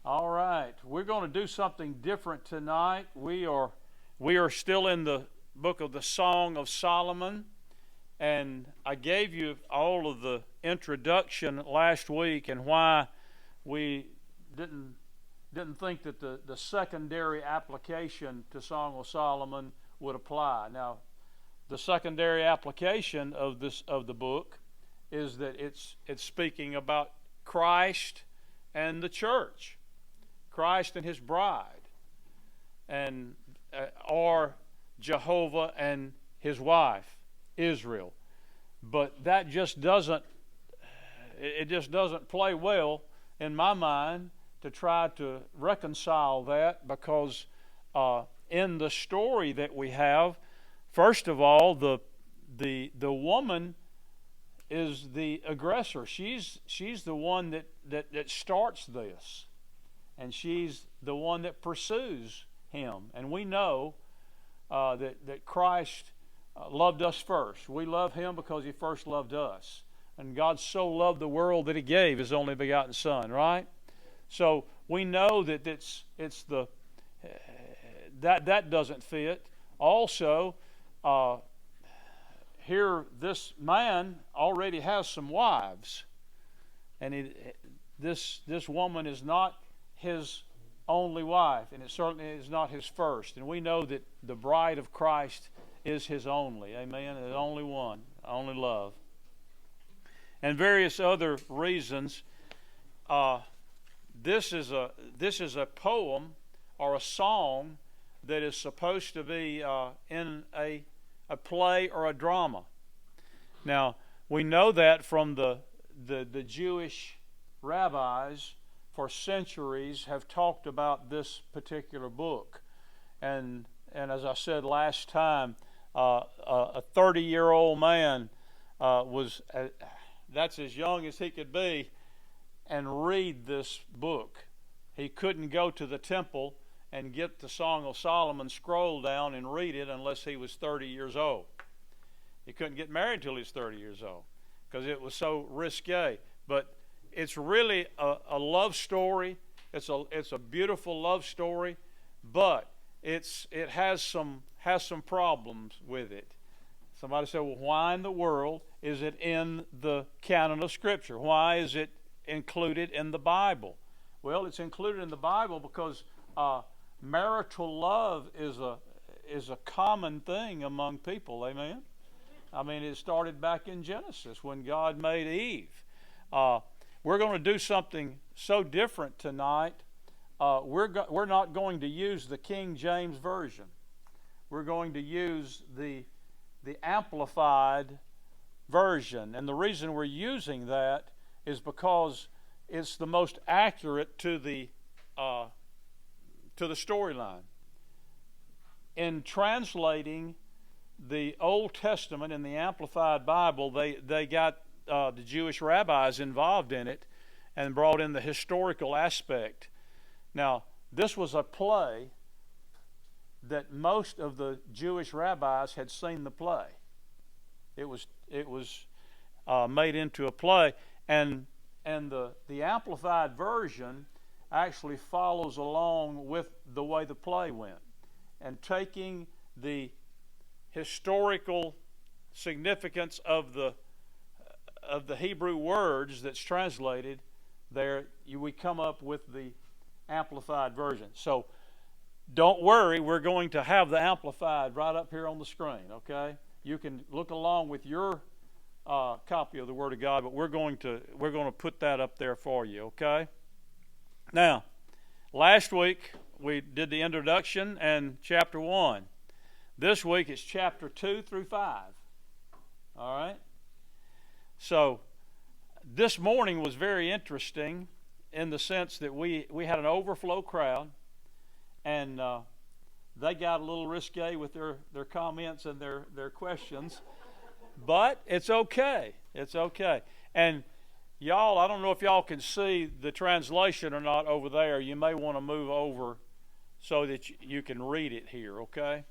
All right, we're going to do something different tonight. We are still in the book of the Song of Solomon, and I gave you all of the introduction last week and why we didn't didn't think that the secondary application to Song of Solomon would apply. Now, the secondary application of the book is that it's speaking about Christ and the church. Christ and his bride, and or Jehovah and his wife, Israel. But that just doesn't play well in my mind to try to reconcile that, because in the story that we have, first of all, the woman is the aggressor. She's the one that starts this. And she's the one that pursues him. And we know that Christ loved us first. We love him because he first loved us. And God so loved the world that he gave his only begotten Son, right? So we know that that doesn't fit. Also, here this man already has some wives, and this woman is not his only wife, and it certainly is not his first. And we know that the bride of Christ is his only, amen, the only one, only love. And various other reasons. This is a poem or a song that is supposed to be in a play or a drama. Now, we know that from the Jewish rabbis for centuries have talked about this particular book. And as I said last time, a 30-year-old man that's as young as he could be, and read this book. He couldn't go to the temple and get the Song of Solomon scroll down and read it unless he was 30 years old. He couldn't get married till he was 30 years old because it was so risque. But it's really a love story. It's a beautiful love story, but it has some problems with it. Somebody said, well, why in the world is it in the canon of Scripture? Why is it included in the Bible? Well, it's included in the Bible because marital love is a common thing among people. Amen. I mean, it started back in Genesis when God made Eve. We're going to do something so different tonight. We're not going to use the King James Version. We're going to use the Amplified Version. And the reason we're using that is because it's the most accurate to the storyline. In translating the Old Testament in the Amplified Bible, they got the Jewish rabbis involved in it and brought in the historical aspect. Now, this was a play that most of the Jewish rabbis had seen the play. It was made into a play, and the Amplified Version actually follows along with the way the play went, and taking the historical significance of the Hebrew words that's translated there, we come up with the Amplified Version. So don't worry, we're going to have the Amplified right up here on the screen, okay? You can look along with your copy of the Word of God, but we're going to put that up there for you, okay? Now, last week we did the introduction and chapter 1. This week it's chapter 2 through 5. All right? So, this morning was very interesting in the sense that we had an overflow crowd, and they got a little risque with their comments and their questions. But it's okay. It's okay. And y'all, I don't know if y'all can see the translation or not over there. You may want to move over so that you can read it here, okay?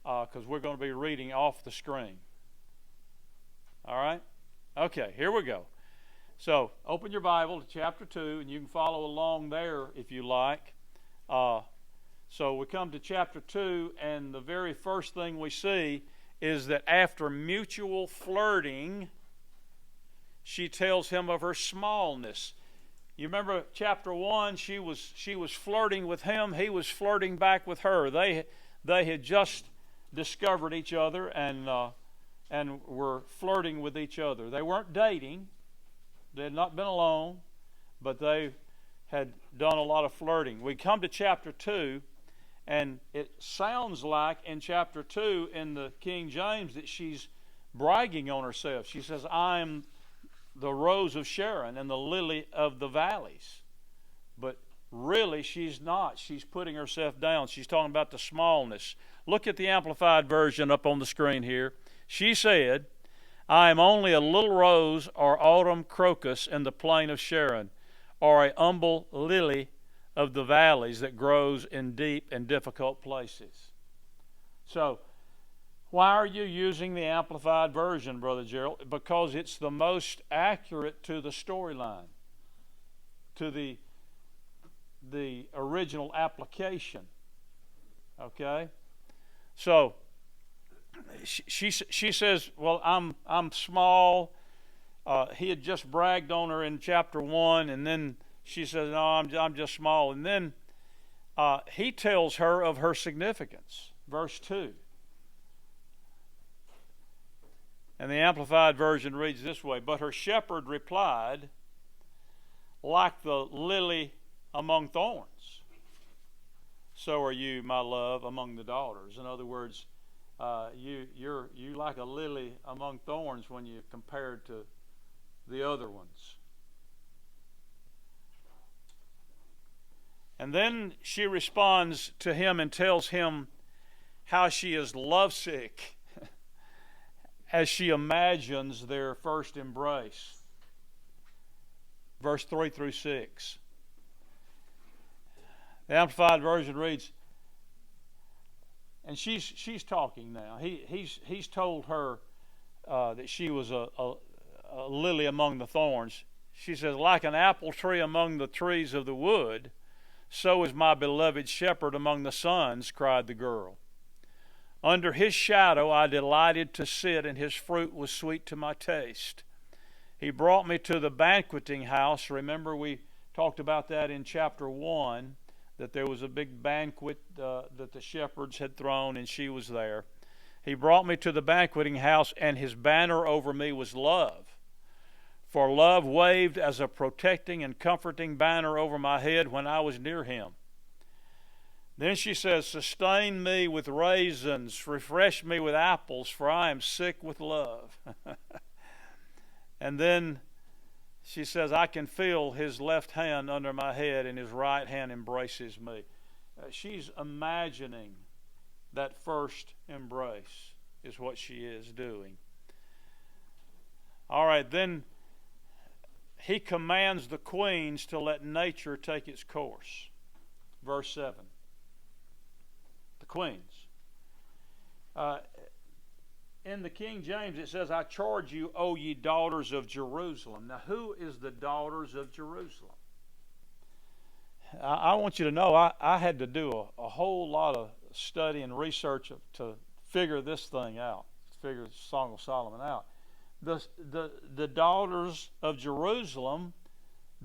Because we're going to be reading off the screen. All right? Okay, here we go. So open your Bible to chapter 2, and you can follow along there if you like. So we come to chapter 2, and the very first thing we see is that after mutual flirting, she tells him of her smallness. You remember chapter 1, she was flirting with him, he was flirting back with her. They had just discovered each other and were flirting with each other. They weren't dating. They had not been alone, but they had done a lot of flirting. We come to chapter 2, and it sounds like in chapter 2 in the King James that she's bragging on herself. She says, I'm the rose of Sharon and the lily of the valleys. But really she's not. She's putting herself down. She's talking about the smallness. Look at the Amplified Version up on the screen here. She said, I am only a little rose or autumn crocus in the plain of Sharon, or a humble lily of the valleys that grows in deep and difficult places. So, why are you using the Amplified Version, Brother Gerald? Because it's the most accurate to the storyline, to the original application. Okay? So, she says, well, I'm small. He had just bragged on her in chapter 1, and then she says, no, I'm just small. And then he tells her of her significance. Verse 2. And the Amplified Version reads this way, but her shepherd replied, like the lily among thorns, so are you, my love, among the daughters. In other words, you're like a lily among thorns when you compared to the other ones. And then she responds to him and tells him how she is lovesick as she imagines their first embrace. Verse 3 through 6. The Amplified Version reads, and she's talking now. He's told her that she was a lily among the thorns. She says, like an apple tree among the trees of the wood, so is my beloved shepherd among the sons, cried the girl. Under his shadow I delighted to sit, and his fruit was sweet to my taste. He brought me to the banqueting house. Remember, we talked about that in chapter 1, that there was a big banquet that the shepherds had thrown, and she was there. He brought me to the banqueting house, and his banner over me was love. For love waved as a protecting and comforting banner over my head when I was near him. Then she says, sustain me with raisins, refresh me with apples, for I am sick with love. And then she says, I can feel his left hand under my head and his right hand embraces me. She's imagining that first embrace is what she is doing. All right, then he commands the queens to let nature take its course. Verse 7. The queens. In the King James it says, I charge you, O ye daughters of Jerusalem. Now, who is the daughters of Jerusalem? I want you to know I had to do a whole lot of study and research to figure this thing out, figure the Song of Solomon out. The daughters of Jerusalem,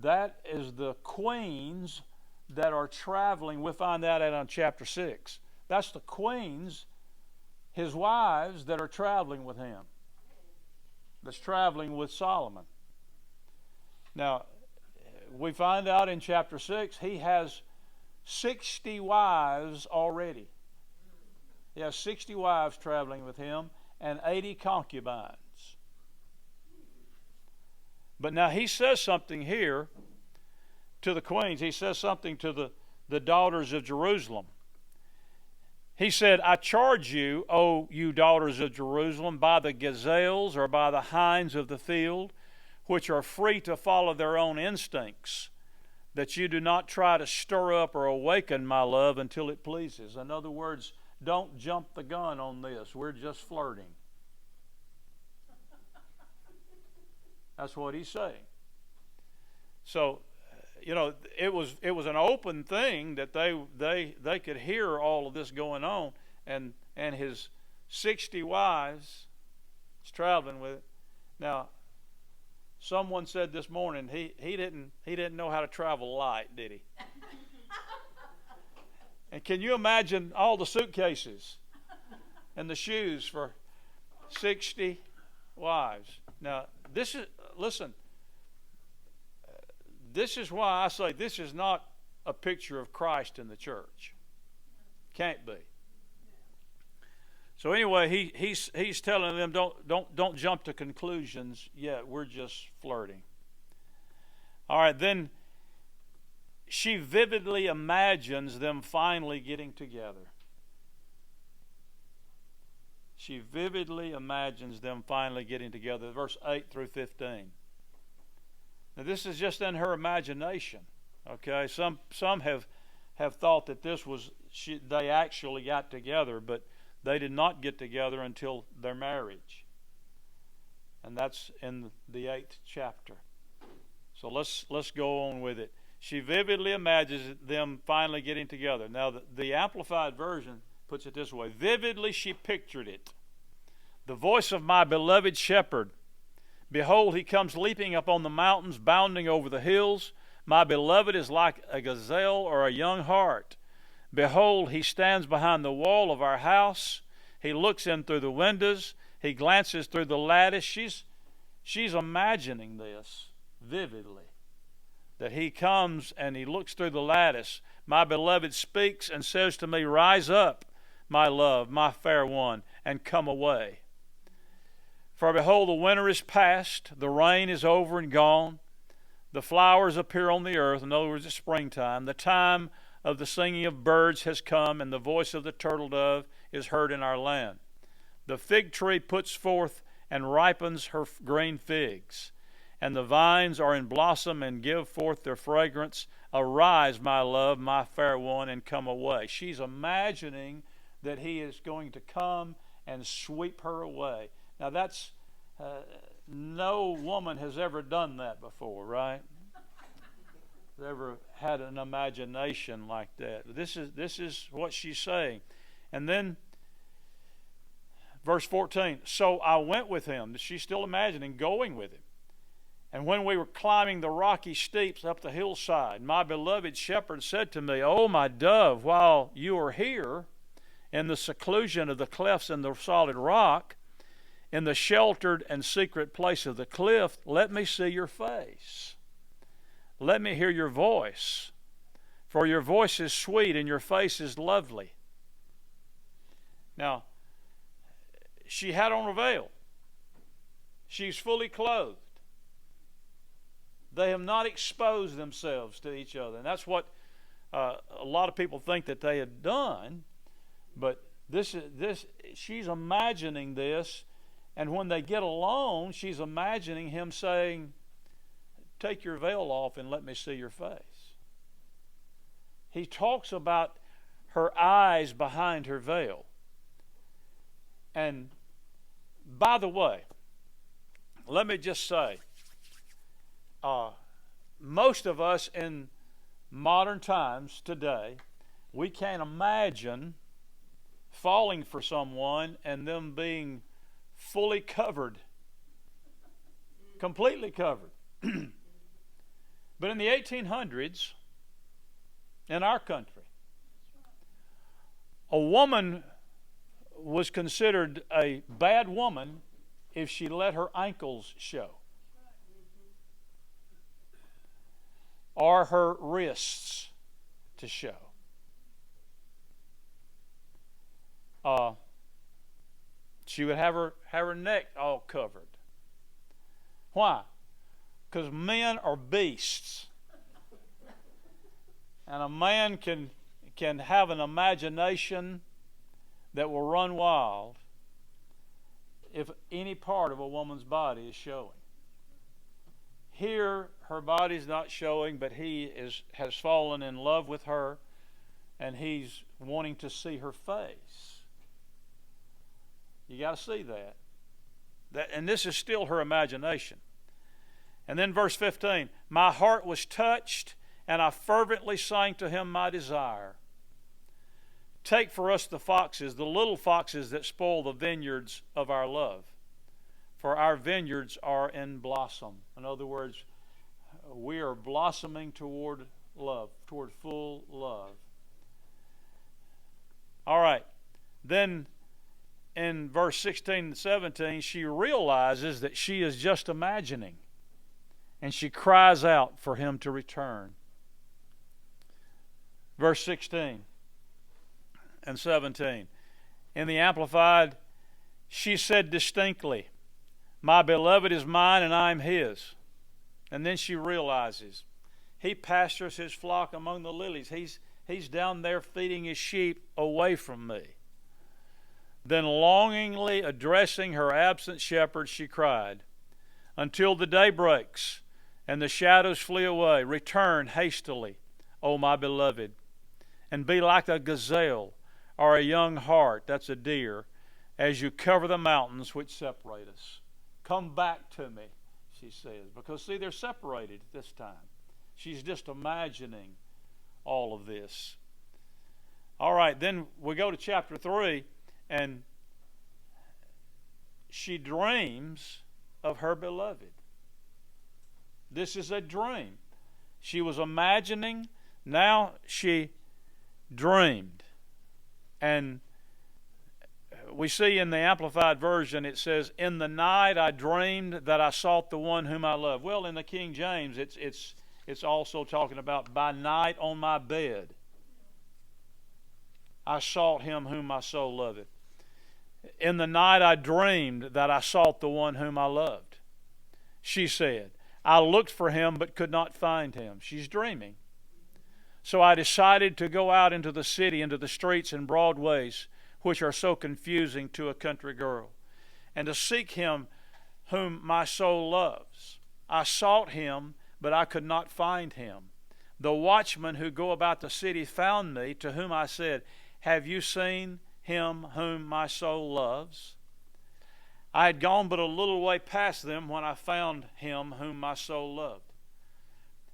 that is the queens that are traveling. We'll find that out in chapter 6. That's the queens, his wives, that are traveling with him, that's traveling with Solomon. Now, we find out in chapter 6 he has 60 wives already. He has 60 wives traveling with him and 80 concubines. But now he says something here to the queens. He says something to the daughters of Jerusalem. He said, I charge you, O you daughters of Jerusalem, by the gazelles or by the hinds of the field, which are free to follow their own instincts, that you do not try to stir up or awaken my love until it pleases. In other words, don't jump the gun on this. We're just flirting. That's what he's saying. So, it was an open thing that they could hear all of this going on, and his 60 wives was traveling with it. Now, someone said this morning he didn't know how to travel light, did he? And can you imagine all the suitcases and the shoes for 60 wives? Now, listen, this is why I say this is not a picture of Christ in the church. Can't be. So anyway, he's telling them don't jump to conclusions yet. We're just flirting. All right, then she vividly imagines them finally getting together. She vividly imagines them finally getting together. Verse 8 through 15. Now this is just in her imagination. Okay, some have thought that this was they actually got together, but they did not get together until their marriage. And that's in the 8th chapter. So let's go on with it. She vividly imagines them finally getting together. Now the Amplified Version puts it this way. Vividly she pictured it. The voice of my beloved shepherd. Behold, he comes leaping up on the mountains, bounding over the hills. My beloved is like a gazelle or a young hart. Behold, he stands behind the wall of our house. He looks in through the windows. He glances through the lattice. She's imagining this vividly. That he comes and he looks through the lattice. My beloved speaks and says to me, rise up, my love, my fair one, and come away. For behold, the winter is past, the rain is over and gone. The flowers appear on the earth. In other words, it's springtime. The time of the singing of birds has come, and the voice of the turtle dove is heard in our land. The fig tree puts forth and ripens her green figs, and the vines are in blossom and give forth their fragrance. Arise, my love, my fair one, and come away. She's imagining that he is going to come and sweep her away. Now that's, no woman has ever done that before, right? Ever had an imagination like that. This is what she's saying. And then verse 14, so I went with him. She's still imagining going with him. And when we were climbing the rocky steeps up the hillside, my beloved shepherd said to me, oh, my dove, while you are here in the seclusion of the clefts in the solid rock, in the sheltered and secret place of the cliff, let me see your face. Let me hear your voice. For your voice is sweet and your face is lovely. Now, she had on a veil. She's fully clothed. They have not exposed themselves to each other. And that's what a lot of people think that they had done. But she's imagining this. And when they get alone, she's imagining him saying, take your veil off and let me see your face. He talks about her eyes behind her veil. And by the way, let me just say, most of us in modern times today, we can't imagine falling for someone and them being fully covered, completely covered. But in the 1800s, in our country, a woman was considered a bad woman if she let her ankles show, or her wrists to show. She would have her neck all covered. Why? Because men are beasts. And a man can have an imagination that will run wild if any part of a woman's body is showing. Here, her body's not showing, but he has fallen in love with her, and he's wanting to see her face. You got to see that. And this is still her imagination. And then verse 15, my heart was touched, and I fervently sang to him my desire. Take for us the foxes, the little foxes that spoil the vineyards of our love. For our vineyards are in blossom. In other words, we are blossoming toward love, toward full love. All right. Then in verse 16 and 17, she realizes that she is just imagining. And she cries out for him to return. Verse 16 and 17. In the Amplified, she said distinctly, my beloved is mine and I am his. And then she realizes, he pastures his flock among the lilies. He's down there feeding his sheep away from me. Then longingly addressing her absent shepherd, she cried, until the day breaks and the shadows flee away, return hastily, O my beloved, and be like a gazelle or a young hart, that's a deer, as you cover the mountains which separate us. Come back to me, she says, because see, they're separated at this time. She's just imagining all of this. All right, then we go to chapter 3, and she dreams of her beloved. This is a dream. She was imagining, now she dreamed. And we see in the Amplified Version it says, in the night I dreamed that I sought the one whom I love. Well, in the King James it's also talking about by night on my bed I sought him whom my soul loveth. In the night I dreamed that I sought the one whom I loved. She said, I looked for him but could not find him. She's dreaming. So I decided to go out into the city, into the streets and broad ways, which are so confusing to a country girl, and to seek him whom my soul loves. I sought him, but I could not find him. The watchmen who go about the city found me, to whom I said, have you seen him whom my soul loves? I had gone but a little way past them when I found him whom my soul loved.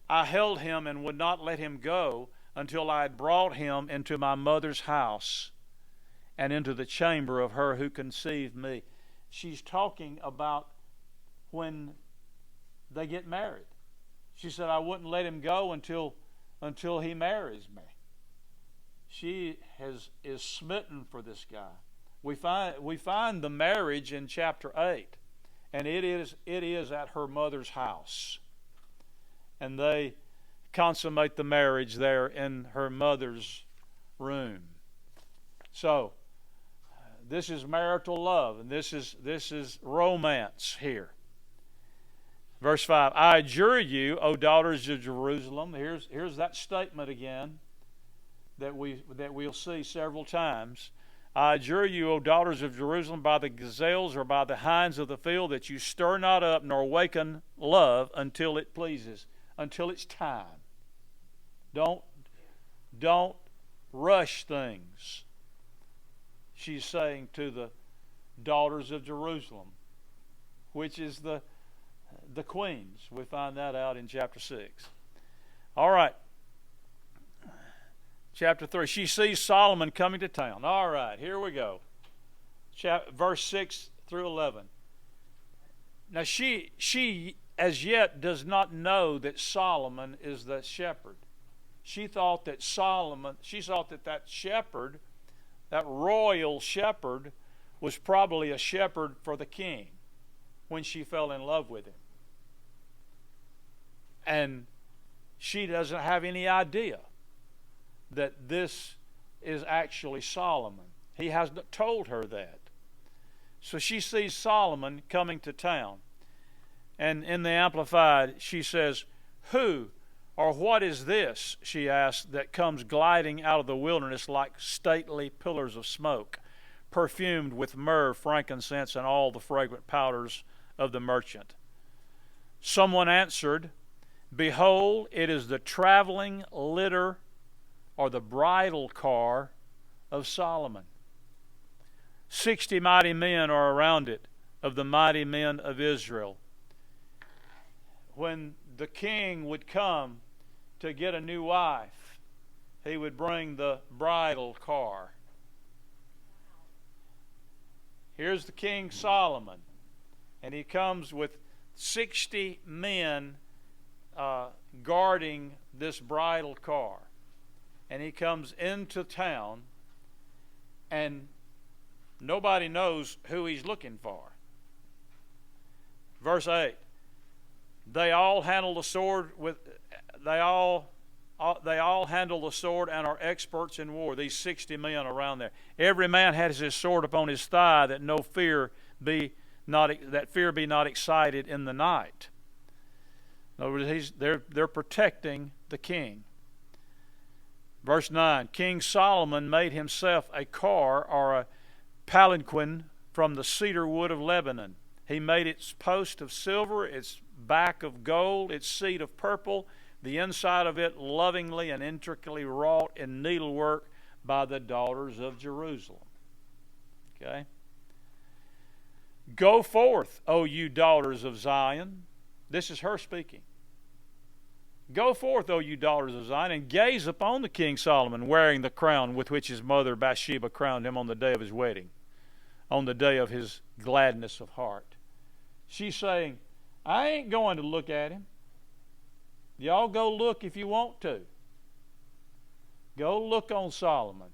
I held him and would not let him go until I had brought him into my mother's house and into the chamber of her who conceived me. She's talking about when they get married. She said, I wouldn't let him go until he marries me. She is smitten for this guy. We find the marriage in chapter 8, and it is at her mother's house. And they consummate the marriage there in her mother's room. So this is marital love, and this is romance here. Verse 5, I adjure you, O daughters of Jerusalem. Here's that statement again that we'll see several times. I adjure you, O daughters of Jerusalem, by the gazelles or by the hinds of the field, that you stir not up nor waken love until it pleases, until it's time. Don't rush things. She's saying to the daughters of Jerusalem, which is the queens. We find that out in chapter 6. All right. Chapter 3. She sees Solomon coming to town. All right, here we go. Verse 6 through 11. Now she as yet does not know that Solomon is the shepherd. She thought that that shepherd, that royal shepherd, was probably a shepherd for the king when she fell in love with him. And she doesn't have any idea that this is actually Solomon. He hasn't told her that. So she sees Solomon coming to town. And in the Amplified, she says, who or what is this, she asks, that comes gliding out of the wilderness like stately pillars of smoke, perfumed with myrrh, frankincense, and all the fragrant powders of the merchant? Someone answered, behold, it is the traveling litter or the bridal car of Solomon. 60 mighty men are around it, of the mighty men of Israel. when the king would come to get a new wife, he would bring the bridal car. Here's the King Solomon, and he comes with 60 men guarding this bridal car. And he comes into town, and nobody knows who he's looking for. Verse 8, they all handle the sword handle the sword and are experts in war. These 60 men around there. Every man has his sword upon his thigh, that fear be not excited in the night. In other words, they're protecting the king. Verse 9, King Solomon made himself a car, or a palanquin, from the cedar wood of Lebanon. He made its post of silver, its back of gold, its seat of purple, the inside of it lovingly and intricately wrought in needlework by the daughters of Jerusalem. Okay? Go forth, O you daughters of Zion. This is her speaking. Go forth, O you daughters of Zion, and gaze upon the King Solomon, wearing the crown with which his mother Bathsheba crowned him on the day of his wedding, on the day of his gladness of heart. She's saying, I ain't going to look at him. Y'all go look if you want to. Go look on Solomon.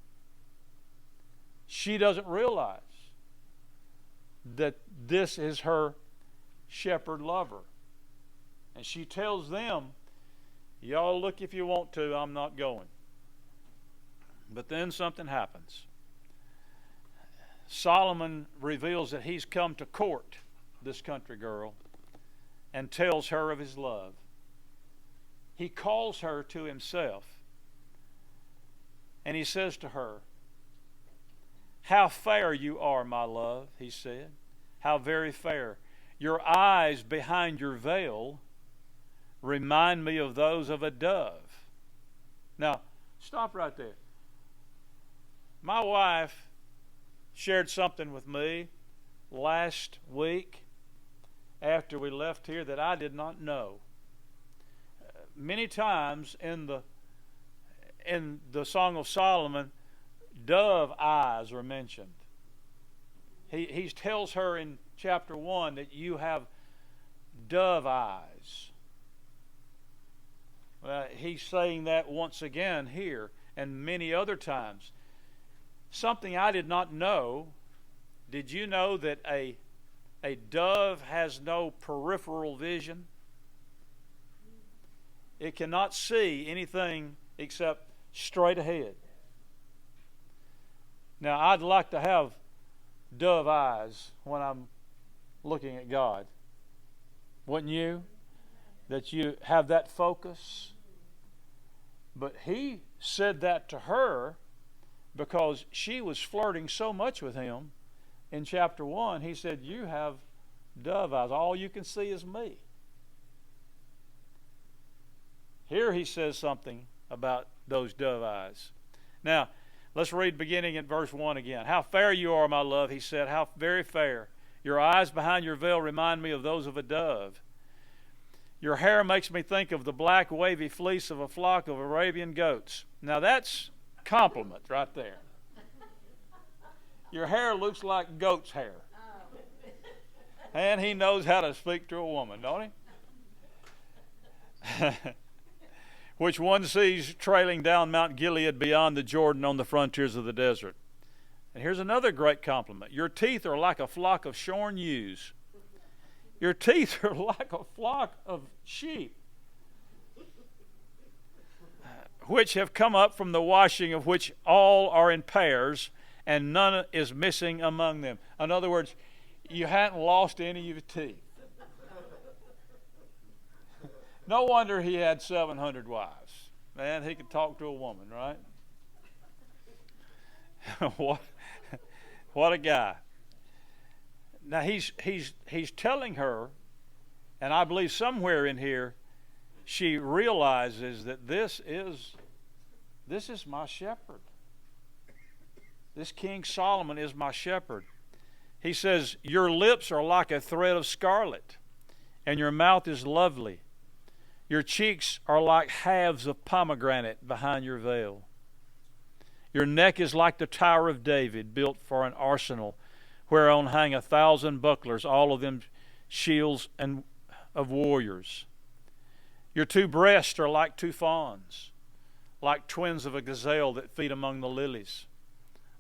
She doesn't realize that this is her shepherd lover. And she tells them, y'all look if you want to, I'm not going. But then something happens. Solomon reveals that he's come to court this country girl and tells her of his love. He calls her to himself, and he says to her, how fair you are, my love, he said. How very fair. Your eyes behind your veil remind me of those of a dove. Now, stop right there. My wife shared something with me last week after we left here that I did not know. Many times in the Song of Solomon, dove eyes are mentioned. He tells her in chapter 1 that you have dove eyes. He's saying that once again here and many other times. Something I did not know. Did you know that a dove has no peripheral vision? It cannot see anything except straight ahead. Now, I'd like to have dove eyes when I'm looking at God. Wouldn't you? That you have that focus. But he said that to her because she was flirting so much with him. In chapter 1, he said, you have dove eyes. All you can see is me. Here he says something about those dove eyes. Now, let's read beginning at verse 1 again. How fair you are, my love, he said. How very fair. Your eyes behind your veil remind me of those of a dove. Your hair makes me think of the black wavy fleece of a flock of Arabian goats. Now that's compliment right there. Your hair looks like goat's hair. And he knows how to speak to a woman, don't he? Which one sees trailing down Mount Gilead beyond the Jordan on the frontiers of the desert. And here's another great compliment. Your teeth are like a flock of shorn ewes. Your teeth are like a flock of sheep, which have come up from the washing, of which all are in pairs, and none is missing among them. In other words, you hadn't lost any of your teeth. No wonder he had 700 wives. Man, he could talk to a woman, right? What a guy. Now he's telling her, and I believe somewhere in here she realizes that this is my shepherd. This King Solomon is my shepherd. He says, your lips are like a thread of scarlet, and your mouth is lovely. Your cheeks are like halves of pomegranate behind your veil. Your neck is like the Tower of David, built for an arsenal, whereon hang 1,000 bucklers, all of them shields and of warriors. Your two breasts are like two fawns, like twins of a gazelle that feed among the lilies,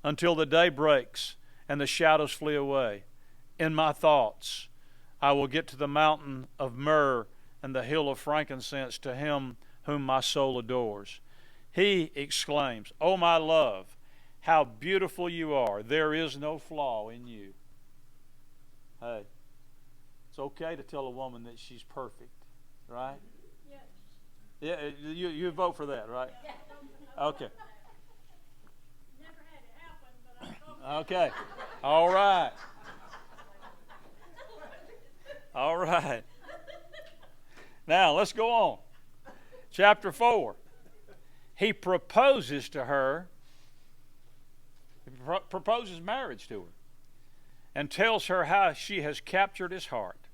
until the day breaks and the shadows flee away. In my thoughts, I will get to the mountain of myrrh and the hill of frankincense, to him whom my soul adores. He exclaims, "O my love, how beautiful you are. There is no flaw in you." Hey, it's okay to tell a woman that she's perfect, right? Yes. Yeah, you vote for that, right? Okay. Never had it happen, but I voted. Okay. All right. All right. Now, let's go on. Chapter 4. He proposes to her. He proposes marriage to her and tells her how she has captured his heart.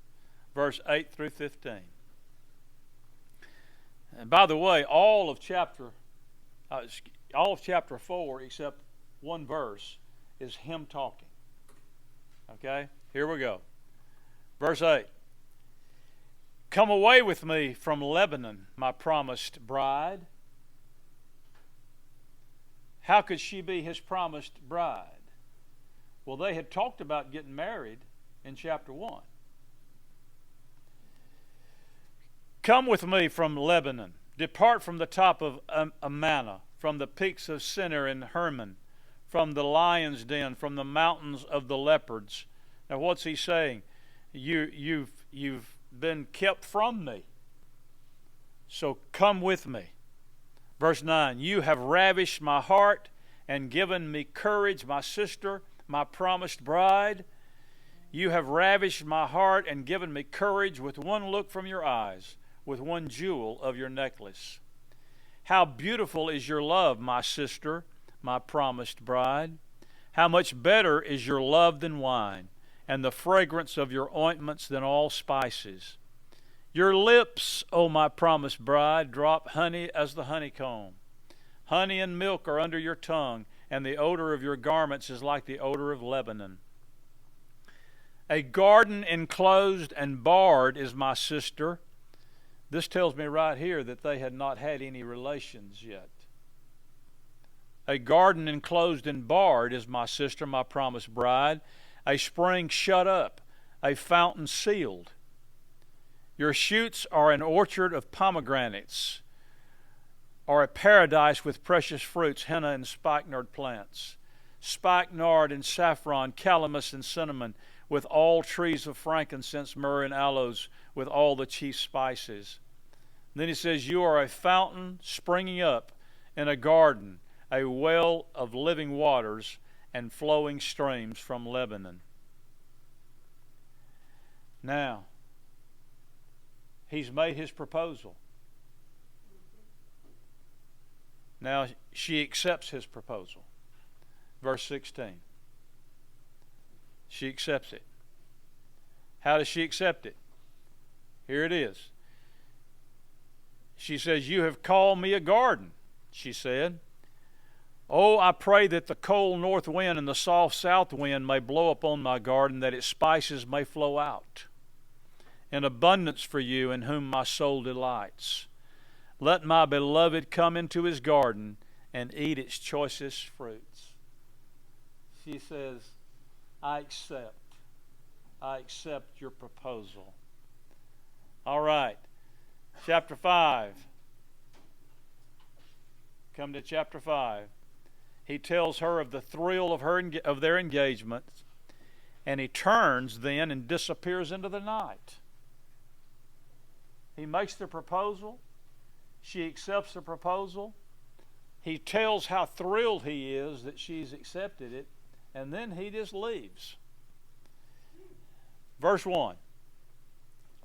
Verse 8 through 15. And by the way, all of chapter 4, except one verse, is him talking. Okay? Here we go. Verse 8. Come away with me from Lebanon, my promised bride. How could she be his promised bride? Well, they had talked about getting married in chapter 1. Come with me from Lebanon. Depart from the top of Amana, from the peaks of Sinner and Hermon, from the lion's den, from the mountains of the leopards. Now, what's he saying? You've been kept from me, so come with me. Verse 9, you have ravished my heart and given me courage, my sister, my promised bride. You have ravished my heart and given me courage with one look from your eyes, with one jewel of your necklace. How beautiful is your love, my sister, my promised bride. How much better is your love than wine, and the fragrance of your ointments than all spices. Your lips, O my promised bride, drop honey as the honeycomb. Honey and milk are under your tongue, and the odor of your garments is like the odor of Lebanon. A garden enclosed and barred is my sister. This tells me right here that they had not had any relations yet. A garden enclosed and barred is my sister, my promised bride. A spring shut up, a fountain sealed. Your shoots are an orchard of pomegranates, or a paradise with precious fruits, henna and spikenard plants, spikenard and saffron, calamus and cinnamon, with all trees of frankincense, myrrh, and aloes, with all the chief spices. And then he says, you are a fountain springing up in a garden, a well of living waters and flowing streams from Lebanon. Now, he's made his proposal. Now, she accepts his proposal. Verse 16. She accepts it. How does she accept it? Here it is. She says, you have called me a garden, she said. Oh, I pray that the cold north wind and the soft south wind may blow upon my garden, that its spices may flow out in abundance for you, in whom my soul delights. Let my beloved come into his garden and eat its choicest fruits. She says, I accept your proposal. All right, chapter 5. Come to chapter 5. He tells her of the thrill of their engagement, and he turns then and disappears into the night. He makes the proposal. She accepts the proposal. He tells how thrilled he is that she's accepted it, and then he just leaves. Verse 1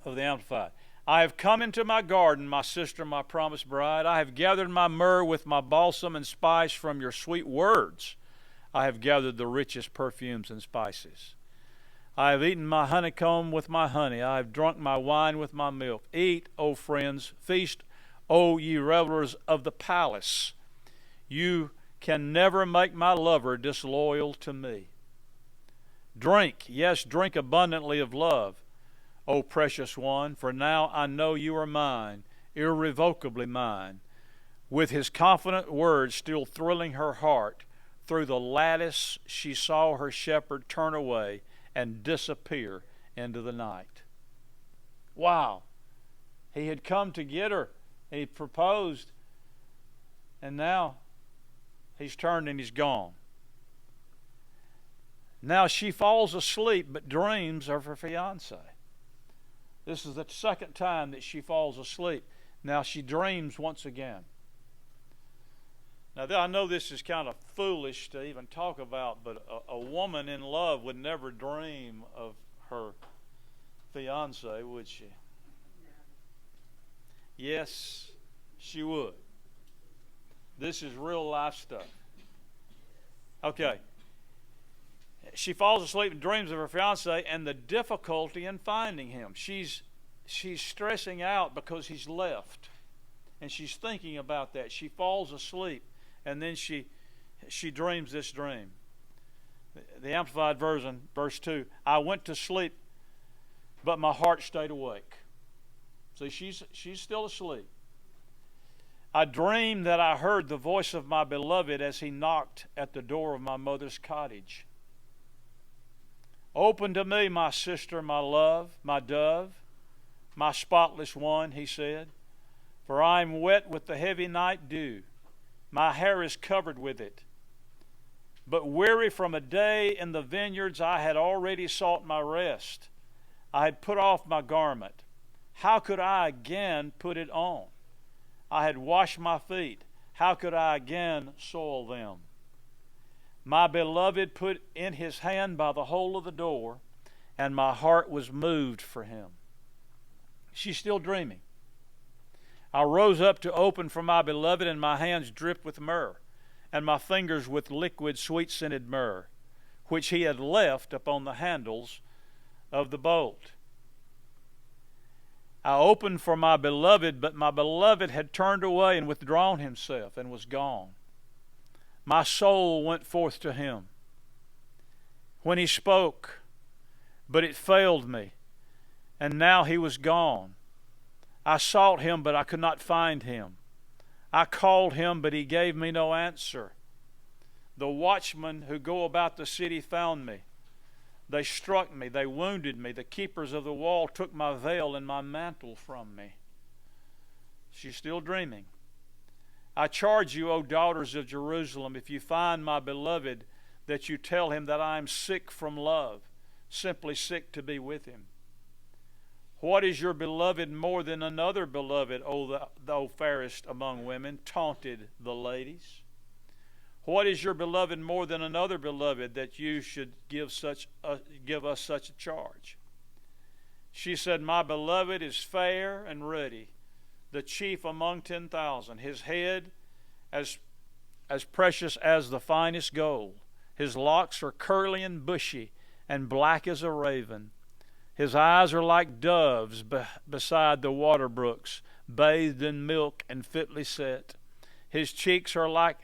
of the Amplified. I have come into my garden, my sister, my promised bride. I have gathered my myrrh with my balsam and spice from your sweet words. I have gathered the richest perfumes and spices. I have eaten my honeycomb with my honey. I have drunk my wine with my milk. Eat, O friends, feast, O ye revelers of the palace. You can never make my lover disloyal to me. Drink, yes, drink abundantly of love, O precious one, for now I know you are mine, irrevocably mine. With his confident words still thrilling her heart, through the lattice she saw her shepherd turn away and disappear into the night. Wow. He had come to get her. He proposed, and now he's turned and he's gone. Now she falls asleep but dreams of her fiancé. This is the second time that she falls asleep. Now she dreams once again. Now I know this is kind of foolish to even talk about, but a woman in love would never dream of her fiancé, would she? Yes, she would. This is real life stuff. Okay. She falls asleep and dreams of her fiancé and the difficulty in finding him. She's stressing out because he's left. And she's thinking about that. She falls asleep and then she dreams this dream. The Amplified Version, verse 2, I went to sleep, but my heart stayed awake. See, she's still asleep. I dreamed that I heard the voice of my beloved as he knocked at the door of my mother's cottage. Open to me, my sister, my love, my dove, my spotless one, he said, for I am wet with the heavy night dew. My hair is covered with it. But weary from a day in the vineyards, I had already sought my rest. I had put off my garment. How could I again put it on? I had washed my feet. How could I again soil them? My beloved put in his hand by the hole of the door, and my heart was moved for him. She's still dreaming. I rose up to open for my beloved, and my hands dripped with myrrh, and my fingers with liquid sweet-scented myrrh, which he had left upon the handles of the bolt. I opened for my beloved, but my beloved had turned away and withdrawn himself and was gone. My soul went forth to him when he spoke, but it failed me, and now he was gone. I sought him, but I could not find him. I called him, but he gave me no answer. The watchmen who go about the city found me. They struck me, they wounded me. The keepers of the wall took my veil and my mantle from me. She's still dreaming. I charge you, O daughters of Jerusalem, if you find my beloved, that you tell him that I am sick from love, simply sick to be with him. What is your beloved more than another beloved, O thou fairest among women? Taunted the ladies. What is your beloved more than another beloved, that you should give us such a charge? She said, my beloved is fair and ruddy, the chief among 10,000. His head as precious as the finest gold. His locks are curly and bushy and black as a raven. His eyes are like doves beside the water brooks, bathed in milk and fitly set. His cheeks are like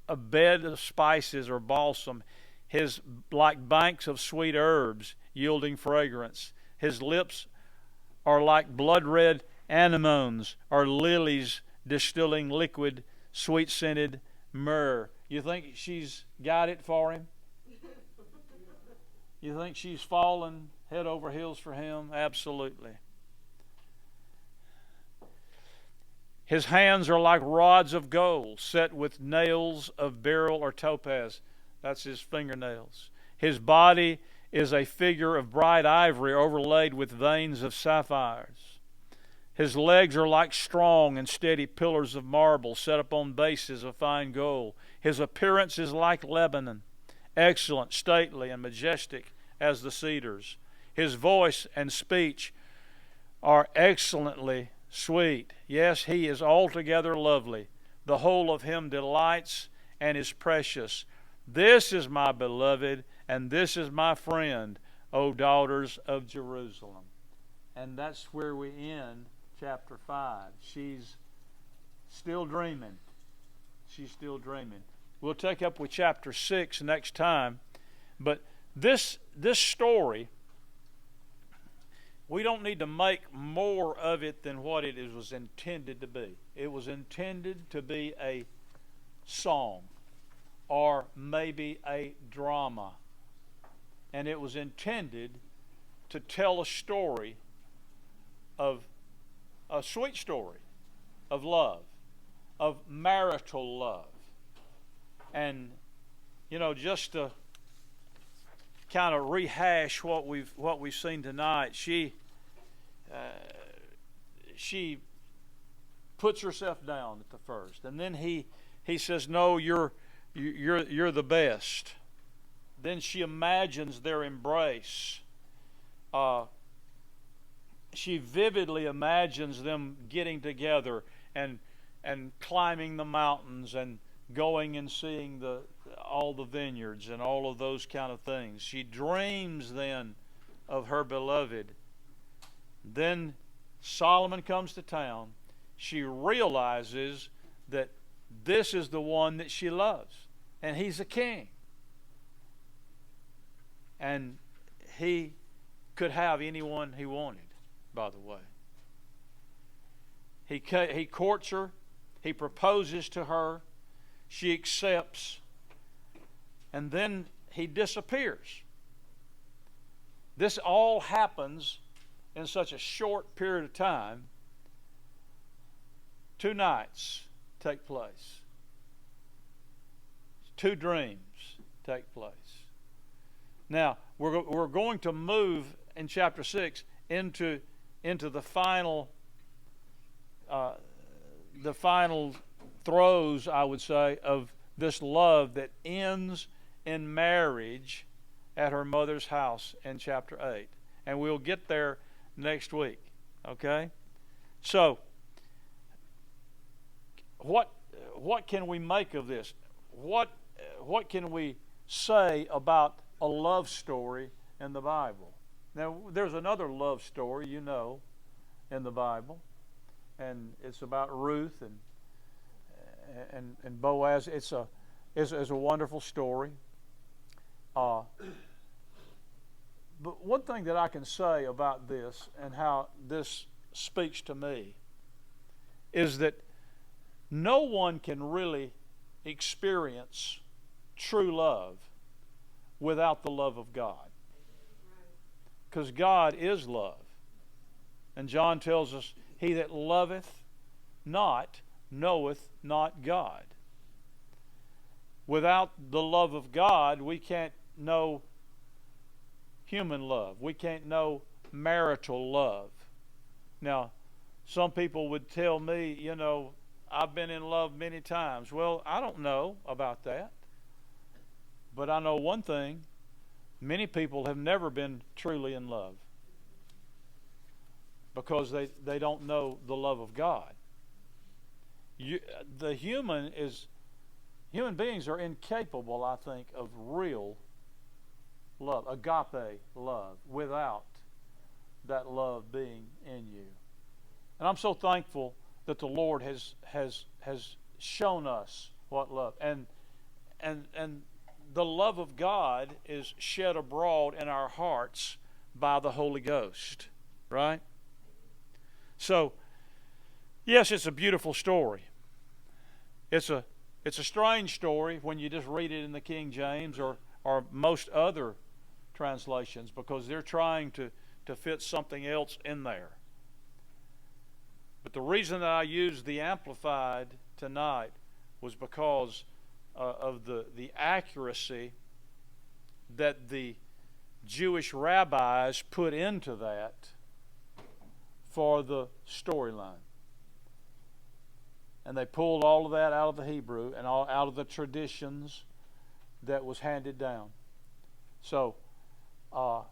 a bed of spices or balsam, his like banks of sweet herbs yielding fragrance. His lips are like blood-red anemones or lilies distilling liquid, sweet-scented myrrh. You think she's got it for him? You think she's fallen head over heels for him? Absolutely. His hands are like rods of gold, set with nails of beryl or topaz. That's his fingernails. His body is a figure of bright ivory overlaid with veins of sapphires. His legs are like strong and steady pillars of marble set upon bases of fine gold. His appearance is like Lebanon, excellent, stately, and majestic as the cedars. His voice and speech are excellently sweet. Yes, he is altogether lovely. The whole of him delights and is precious. This is my beloved, and this is my friend, O daughters of Jerusalem. And that's where we end chapter 5. She's still dreaming. She's still dreaming. We'll take up with chapter 6 next time. But this story, we don't need to make more of it than what it was intended to be. It was intended to be a song or maybe a drama. And it was intended to tell a story of a sweet story of love, of marital love. And just to kind of rehash what we've seen tonight, she puts herself down at the first, and then he says, "No, you're the best." Then she imagines their embrace. She vividly imagines them getting together and climbing the mountains and going and seeing all the vineyards and all of those kind of things. She dreams then of her beloved. Then Solomon comes to town. She realizes that this is the one that she loves, and he's a king. And he could have anyone he wanted, by the way. He courts her. He proposes to her. She accepts. And then he disappears. This all happens in such a short period of time. 2 nights take place. 2 dreams take place. Now, we're going to move in chapter 6 into the final throes, I would say, of this love that ends in marriage at her mother's house in chapter 8. And we'll get there next week. Okay? So, what can we make of this? What can we say about a love story in the Bible? Now, there's another love story, in the Bible, and it's about Ruth and Boaz. It's a wonderful story. But one thing that I can say about this and how this speaks to me is that no one can really experience true love without the love of God. Because God is love. And John tells us, "He that loveth not knoweth not God." Without the love of God, we can't know human love. We can't know marital love. Now, some people would tell me, I've been in love many times. Well, I don't know about that. But I know one thing. Many people have never been truly in love because they don't know the love of God. Human beings are incapable, I think, of real love, agape love, without that love being in you. And I'm so thankful that the Lord has shown us what love, and the love of God is shed abroad in our hearts by the Holy Ghost, right? So, yes, it's a beautiful story. It's a strange story when you just read it in the King James or most other translations, because they're trying to fit something else in there. But the reason that I used the Amplified tonight was because of the accuracy that the Jewish rabbis put into that for the storyline. And they pulled all of that out of the Hebrew and all out of the traditions that was handed down. So, I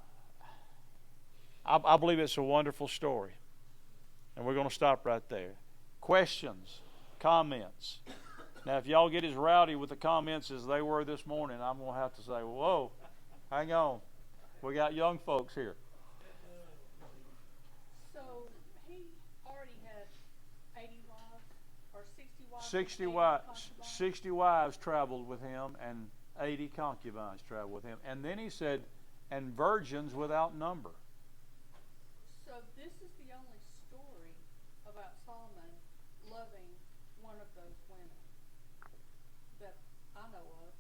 believe it's a wonderful story. And we're going to stop right there. Questions? Comments? Now, if y'all get as rowdy with the comments as they were this morning, I'm going to have to say, whoa, hang on. We got young folks here. So he already had 80 wives or 60 wives. 60 and 80 wives, concubines? 60 wives traveled with him, and 80 concubines traveled with him. And then he said, and virgins without number. So this is the only story about Solomon loving one of those women that I know of.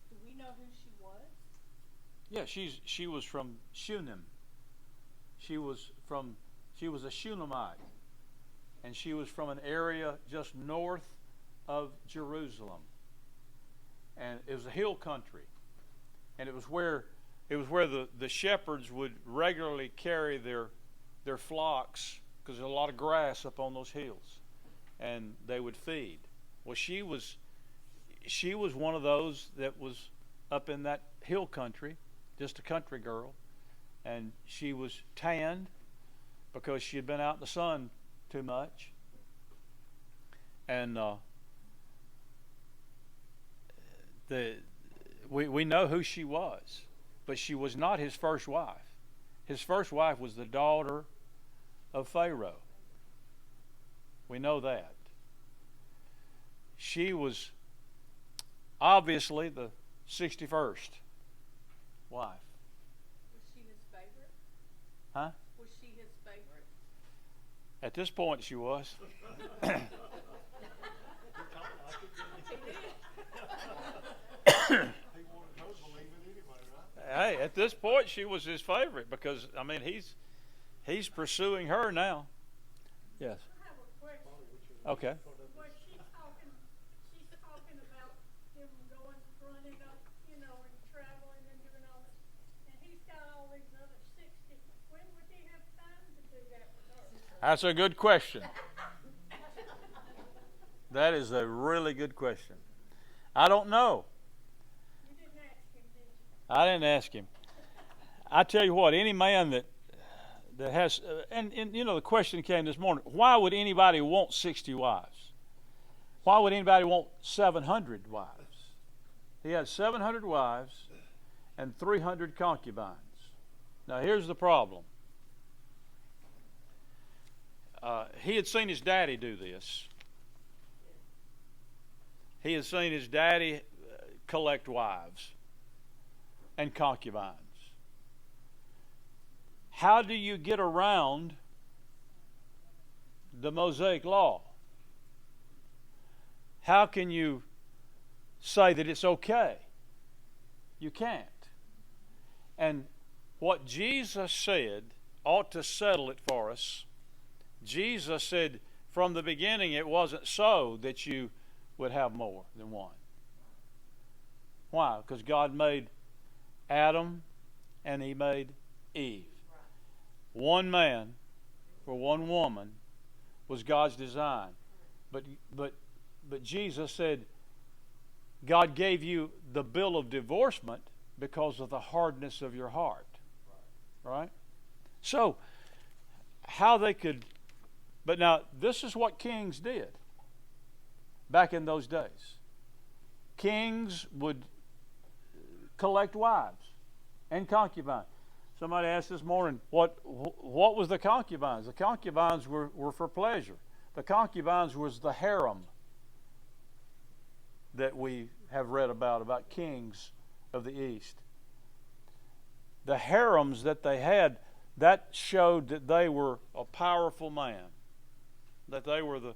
Do we know who she was? Yeah, she was from Shunem. She was a Shunammite, and she was from an area just north of Jerusalem. And it was a hill country, and it was where the shepherds would regularly carry their flocks, because there's a lot of grass up on those hills, and they would feed. Well, she was one of those that was up in that hill country, just a country girl, and she was tanned because she had been out in the sun too much, and we know who she was, but she was not his first wife. His first wife was the daughter of Pharaoh. We know that. She was obviously the 61st wife. Was she his favorite? Huh? Was she his favorite? At this point, she was. Hey, at this point, she was his favorite because, I mean, he's pursuing her now. Yes. I have a question. Okay. Was she's talking about him going, running up, and traveling and doing all this. And he's got all these other 60. When would he have time to do that with her? That's a good question. That is a really good question. I don't know. You didn't ask him, did you? I didn't ask him. I tell you what, any man that has, and the question came this morning, why would anybody want 60 wives? Why would anybody want 700 wives? He had 700 wives and 300 concubines. Now here's the problem. He had seen his daddy do this. He had seen his daddy collect wives and concubines. How do you get around the Mosaic law? How can you say that it's okay? You can't. And what Jesus said ought to settle it for us. Jesus said from the beginning it wasn't so that you would have more than one. Why? Because God made Adam and he made Eve. One man for one woman was God's design. But Jesus said God gave you the bill of divorcement because of the hardness of your heart. Right? So, how they could... But now, this is what kings did back in those days. Kings would collect wives and concubines. Somebody asked this morning, what was the concubines? The concubines were for pleasure. The concubines was the harem that we have read about kings of the East. The harems that they had, that showed that they were a powerful man, that they were the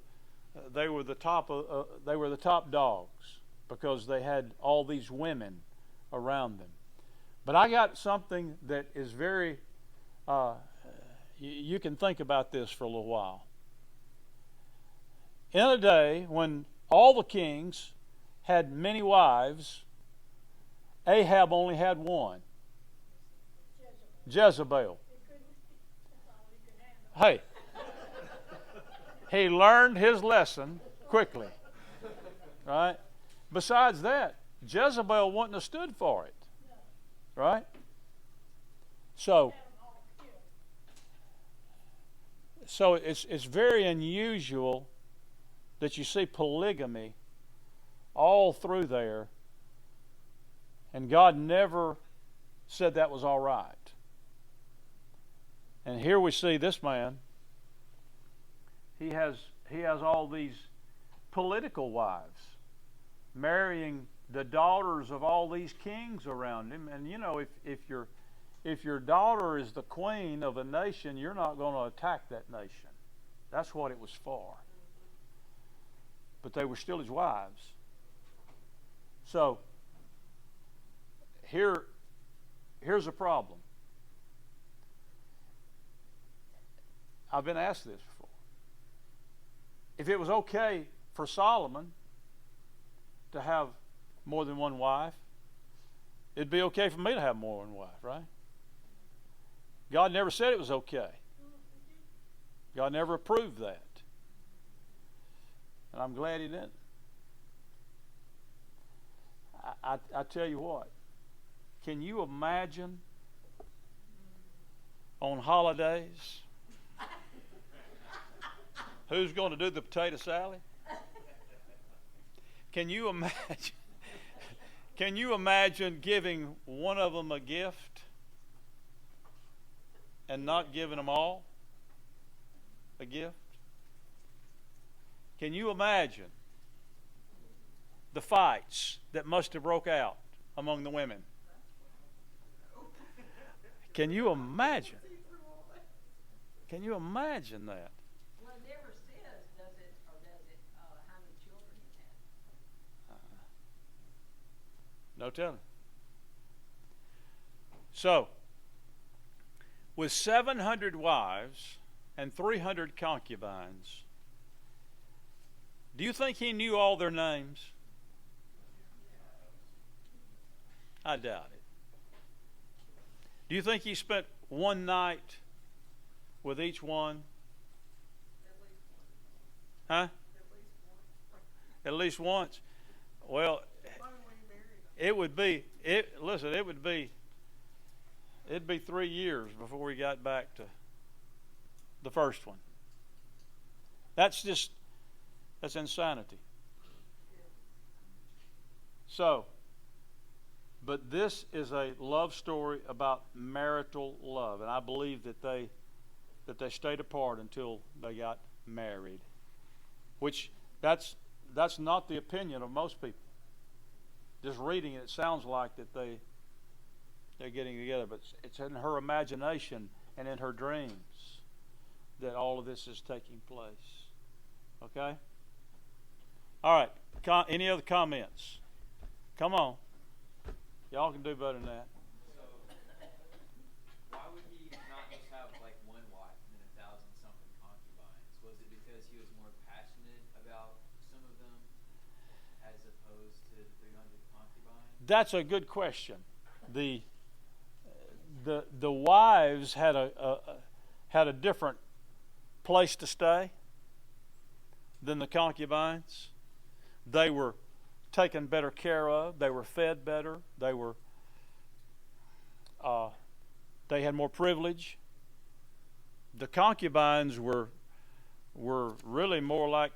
top dogs because they had all these women around them. But I got something that is very, you can think about this for a little while. In a day when all the kings had many wives, Ahab only had one. Jezebel. Hey, he learned his lesson quickly. Right? Besides that, Jezebel wouldn't have stood for it. Right? So it's very unusual that you see polygamy all through there, and God never said that was all right. And here we see this man. He has all these political wives, marrying the daughters of all these kings around him. And you know, if your daughter is the queen of a nation, you're not going to attack that nation. That's what it was for. But they were still his wives. So here's a problem. I've been asked this before. If it was okay for Solomon to have more than one wife, it'd be okay for me to have more than one wife, right? God never said it was okay. God never approved that. And I'm glad he didn't. I tell you what, can you imagine on holidays who's going to do the potato salad? Can you imagine? Can you imagine giving one of them a gift and not giving them all a gift? Can you imagine the fights that must have broke out among the women? Can you imagine? Can you imagine that? Well, it never says, does it, or does it, how many children he had? No telling. So, with 700 wives and 300 concubines, do you think he knew all their names? I doubt it. Do you think he spent one night with each one? Huh? At least once. Well, it would be. Listen, it'd be 3 years before we got back to the first one. That's insanity. So, but this is a love story about marital love, and I believe that they stayed apart until they got married. Which that's not the opinion of most people. Just reading it, it sounds like that they're getting together, but it's in her imagination and in her dreams that all of this is taking place. Okay? All right. Any other comments? Come on. Y'all can do better than that. So, why would he not just have like one wife and then 1,000-something concubines? Was it because he was more passionate about some of them as opposed to the 300 concubines? That's a good question. The wives had a different place to stay than the concubines. They were taken better care of. They were fed better. They had more privilege. The concubines were really more like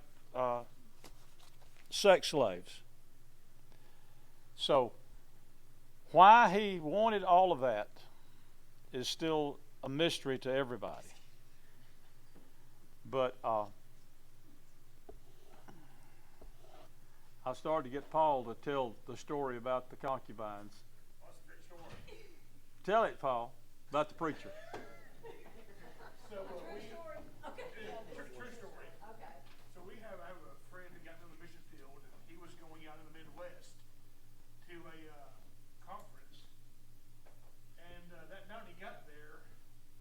sex slaves. So why he wanted all of that is still a mystery to everybody. But I started to get Paul to tell the story about the concubines. What's the story? Tell it, Paul, about the preacher. So